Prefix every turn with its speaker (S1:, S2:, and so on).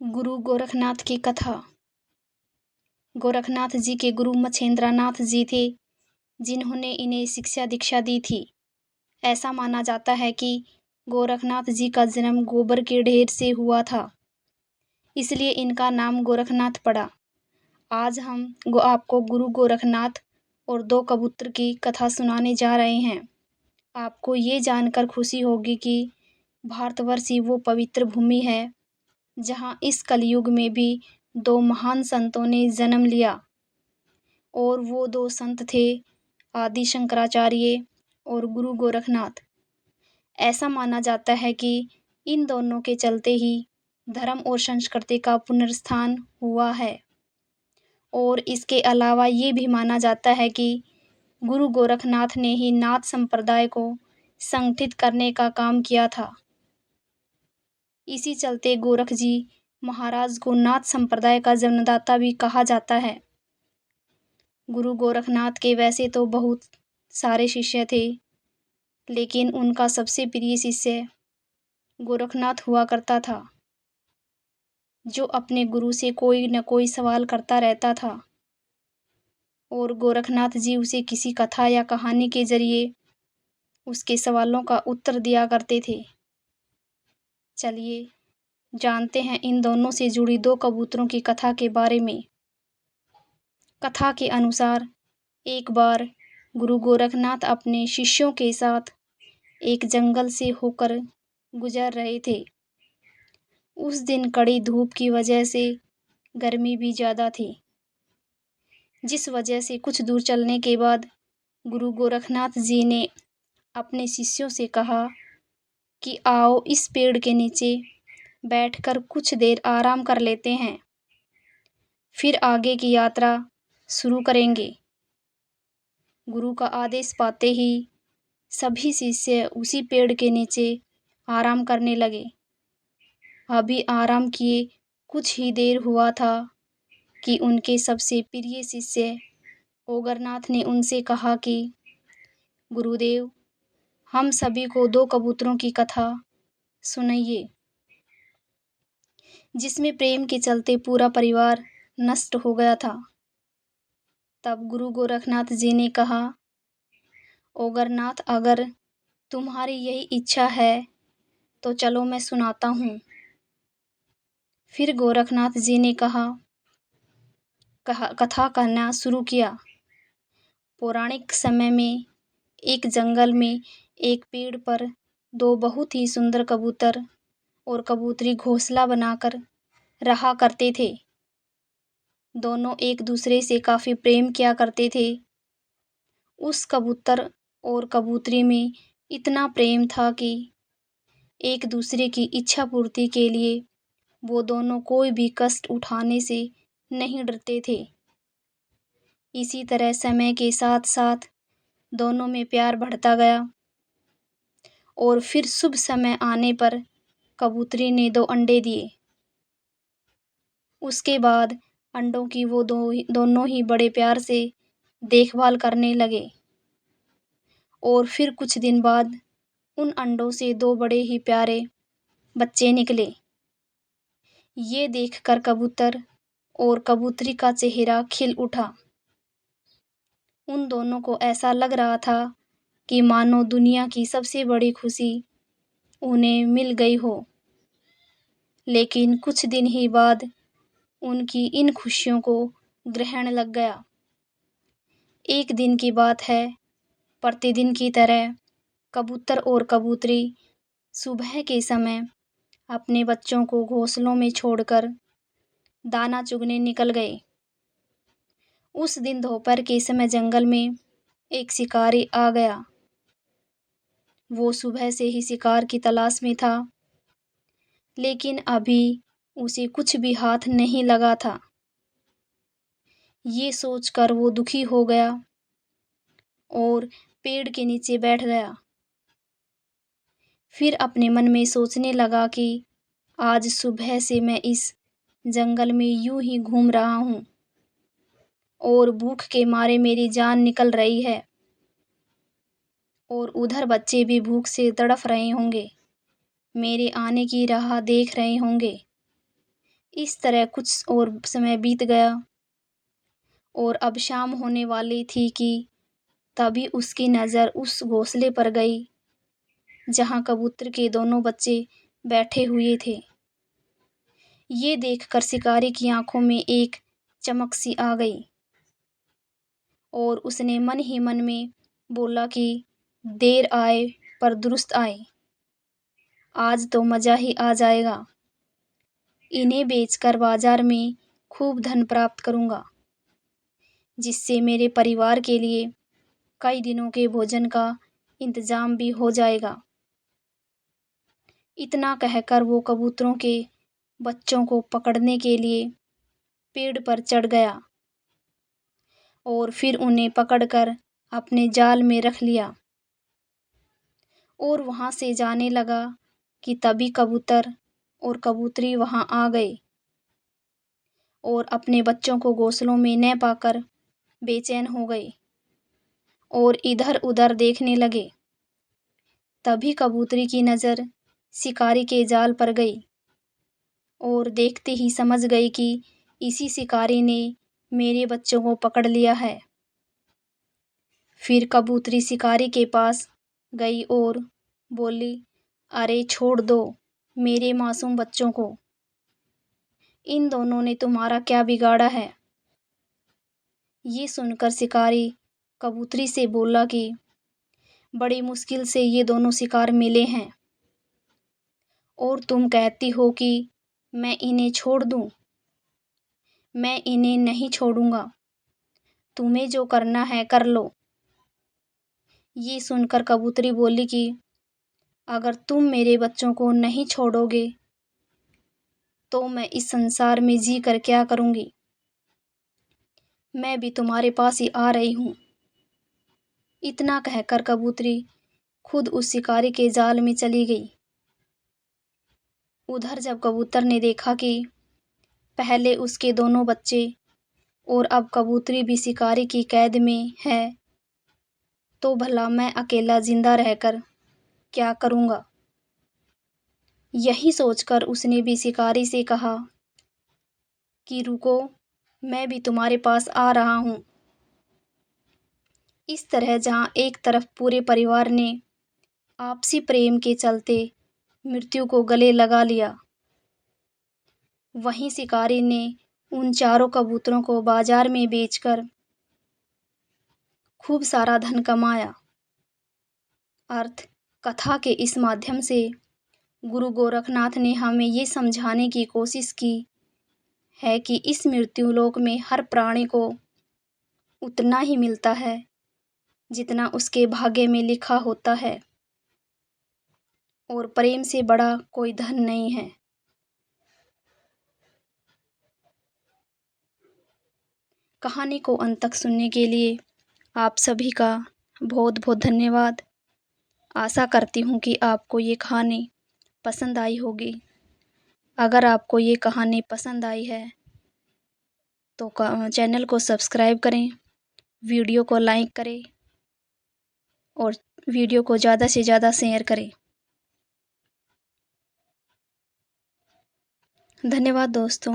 S1: गुरु गोरखनाथ की कथा। गोरखनाथ जी के गुरु मच्छिंद्रनाथ जी थे, जिन्होंने इन्हें शिक्षा दीक्षा दी थी। ऐसा माना जाता है कि गोरखनाथ जी का जन्म गोबर के ढेर से हुआ था, इसलिए इनका नाम गोरखनाथ पड़ा। आज हम आपको गुरु गोरखनाथ और दो कबूतर की कथा सुनाने जा रहे हैं। आपको ये जानकर खुशी होगी कि भारतवर्ष ही वो पवित्र भूमि है जहाँ इस कलयुग में भी दो महान संतों ने जन्म लिया, और वो दो संत थे आदि शंकराचार्य और गुरु गोरखनाथ। ऐसा माना जाता है कि इन दोनों के चलते ही धर्म और संस्कृति का पुनरुत्थान हुआ है, और इसके अलावा ये भी माना जाता है कि गुरु गोरखनाथ ने ही नाथ संप्रदाय को संगठित करने का काम किया था। इसी चलते गोरख जी महाराज को नाथ संप्रदाय का जन्मदाता भी कहा जाता है। गुरु गोरखनाथ के वैसे तो बहुत सारे शिष्य थे, लेकिन उनका सबसे प्रिय शिष्य गोरखनाथ हुआ करता था, जो अपने गुरु से कोई न कोई सवाल करता रहता था, और गोरखनाथ जी उसे किसी कथा या कहानी के जरिए उसके सवालों का उत्तर दिया करते थे। चलिए जानते हैं इन दोनों से जुड़ी दो कबूतरों की कथा के बारे में। कथा के अनुसार एक बार गुरु गोरखनाथ अपने शिष्यों के साथ एक जंगल से होकर गुजर रहे थे। उस दिन कड़ी धूप की वजह से गर्मी भी ज़्यादा थी, जिस वजह से कुछ दूर चलने के बाद गुरु गोरखनाथ जी ने अपने शिष्यों से कहा कि आओ इस पेड़ के नीचे बैठकर कुछ देर आराम कर लेते हैं, फिर आगे की यात्रा शुरू करेंगे। गुरु का आदेश पाते ही सभी शिष्य उसी पेड़ के नीचे आराम करने लगे। अभी आराम किए कुछ ही देर हुआ था कि उनके सबसे प्रिय शिष्य ओगरनाथ ने उनसे कहा कि गुरुदेव, हम सभी को दो कबूतरों की कथा सुनाइए, जिसमें प्रेम के चलते पूरा परिवार नष्ट हो गया था। तब गुरु गोरखनाथ जी ने कहा, ओगरनाथ, अगर तुम्हारी यही इच्छा है तो चलो मैं सुनाता हूँ। फिर गोरखनाथ जी ने कथा कहना शुरू किया। पौराणिक समय में एक जंगल में एक पेड़ पर दो बहुत ही सुंदर कबूतर और कबूतरी घोंसला बनाकर रहा करते थे। दोनों एक दूसरे से काफ़ी प्रेम किया करते थे। उस कबूतर और कबूतरी में इतना प्रेम था कि एक दूसरे की इच्छा पूर्ति के लिए वो दोनों कोई भी कष्ट उठाने से नहीं डरते थे। इसी तरह समय के साथ साथ दोनों में प्यार बढ़ता गया, और फिर शुभ समय आने पर कबूतरी ने दो अंडे दिए। उसके बाद अंडों की वो दोनों ही बड़े प्यार से देखभाल करने लगे, और फिर कुछ दिन बाद उन अंडों से दो बड़े ही प्यारे बच्चे निकले। ये देखकर कबूतर और कबूतरी का चेहरा खिल उठा। उन दोनों को ऐसा लग रहा था कि मानो दुनिया की सबसे बड़ी खुशी उन्हें मिल गई हो। लेकिन कुछ दिन ही बाद उनकी इन खुशियों को ग्रहण लग गया। एक दिन की बात है, प्रतिदिन की तरह कबूतर और कबूतरी सुबह के समय अपने बच्चों को घोंसलों में छोड़कर दाना चुगने निकल गए। उस दिन दोपहर के समय जंगल में एक शिकारी आ गया। वो सुबह से ही शिकार की तलाश में था, लेकिन अभी उसे कुछ भी हाथ नहीं लगा था। ये सोचकर वो दुखी हो गया और पेड़ के नीचे बैठ गया। फिर अपने मन में सोचने लगा कि आज सुबह से मैं इस जंगल में यूं ही घूम रहा हूँ, और भूख के मारे मेरी जान निकल रही है, और उधर बच्चे भी भूख से तड़फ रहे होंगे, मेरे आने की राह देख रहे होंगे। इस तरह कुछ और समय बीत गया और अब शाम होने वाली थी कि तभी उसकी नज़र उस घोंसले पर गई जहाँ कबूतर के दोनों बच्चे बैठे हुए थे। ये देखकर शिकारी की आंखों में एक चमक सी आ गई और उसने मन ही मन में बोला कि देर आए पर दुरुस्त आए, आज तो मज़ा ही आ जाएगा। इन्हें बेचकर बाजार में खूब धन प्राप्त करूँगा, जिससे मेरे परिवार के लिए कई दिनों के भोजन का इंतज़ाम भी हो जाएगा। इतना कहकर वो कबूतरों के बच्चों को पकड़ने के लिए पेड़ पर चढ़ गया और फिर उन्हें पकड़कर अपने जाल में रख लिया और वहाँ से जाने लगा कि तभी कबूतर और कबूतरी वहाँ आ गए और अपने बच्चों को घोंसलों में न पाकर बेचैन हो गए और इधर-उधर देखने लगे। तभी कबूतरी की नज़र शिकारी के जाल पर गई और देखते ही समझ गई कि इसी शिकारी ने मेरे बच्चों को पकड़ लिया है। फिर कबूतरी शिकारी के पास गई और बोली, अरे छोड़ दो मेरे मासूम बच्चों को, इन दोनों ने तुम्हारा क्या बिगाड़ा है। ये सुनकर शिकारी कबूतरी से बोला कि बड़ी मुश्किल से ये दोनों शिकार मिले हैं और तुम कहती हो कि मैं इन्हें छोड़ दूं। मैं इन्हें नहीं छोड़ूंगा, तुम्हें जो करना है कर लो। ये सुनकर कबूतरी बोली कि अगर तुम मेरे बच्चों को नहीं छोड़ोगे तो मैं इस संसार में जी कर क्या करूँगी। मैं भी तुम्हारे पास ही आ रही हूँ। इतना कहकर कबूतरी खुद उस शिकारी के जाल में चली गई। उधर जब कबूतर ने देखा कि पहले उसके दोनों बच्चे और अब कबूतरी भी शिकारी की कैद में है, तो भला मैं अकेला जिंदा रहकर क्या करूँगा। यही सोचकर उसने भी शिकारी से कहा कि रुको, मैं भी तुम्हारे पास आ रहा हूँ। इस तरह जहाँ एक तरफ पूरे परिवार ने आपसी प्रेम के चलते मृत्यु को गले लगा लिया, वहीं शिकारी ने उन चारों कबूतरों को बाजार में बेचकर खूब सारा धन कमाया। अर्थ कथा के इस माध्यम से गुरु गोरखनाथ ने हमें ये समझाने की कोशिश की है कि इस मृत्युलोक में हर प्राणी को उतना ही मिलता है जितना उसके भाग्य में लिखा होता है और प्रेम से बड़ा कोई धन नहीं है। कहानी को अंत तक सुनने के लिए आप सभी का बहुत बहुत धन्यवाद। आशा करती हूँ कि आपको ये कहानी पसंद आई होगी। अगर आपको ये कहानी पसंद आई है तो चैनल को सब्सक्राइब करें, वीडियो को लाइक करें और वीडियो को ज़्यादा से ज़्यादा शेयर करें। धन्यवाद दोस्तों।